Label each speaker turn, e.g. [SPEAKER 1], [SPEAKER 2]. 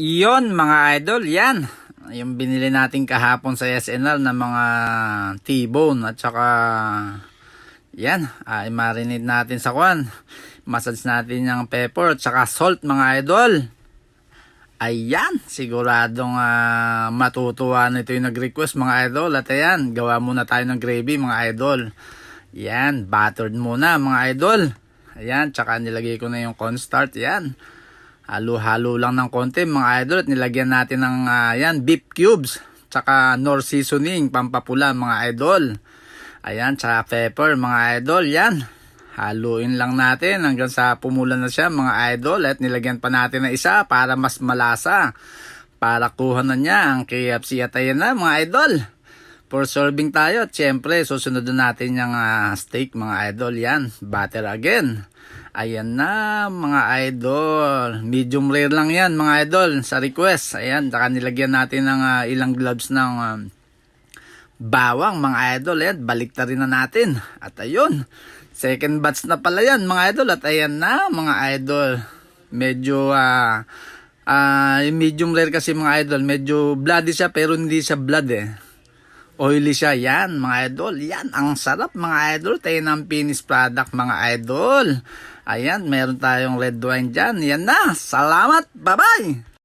[SPEAKER 1] Iyon mga idol, yan. Yung binili natin kahapon sa SNL na mga T-bone at saka yan, ay marinate natin sa kwan. Massage natin yung pepper at saka salt mga idol. Ayan, siguradong matutuwa nito yung nag-request mga idol. At ayan, gawa muna tayo ng gravy mga idol. Yan, buttered muna mga idol. Ayan, tsaka nilagay ko na yung cornstarch. Yan, halo-halo lang ng konti mga idol. At nilagyan natin ng yan, beef cubes. Tsaka nor seasoning, pampapula mga idol. Ayan, tsaka pepper mga idol. Yan, haluin lang natin hanggang sa pumula na siya mga idol. At nilagyan pa natin na isa para mas malasa. Para kuha na niya ang KFC. At ayan na mga idol. For serving tayo. At syempre susunod na natin yung steak mga idol. Yan, butter again. Ayan na mga idol. Medium rare lang yan mga idol sa request. Ayan, saka nilagyan natin ng ilang gloves ng bawang mga idol. Ayan, baliktarin na natin. At ayun, second batch na pala yan mga idol. At ayan na mga idol. Medyo medium rare kasi mga idol. Medyo bloody siya pero hindi siya blood oily siya. Yan mga idol. Yan, ang sarap mga idol. Tayo ng finished product mga idol. Ayan, meron tayong red wine dyan. Yan na. Salamat. Bye bye.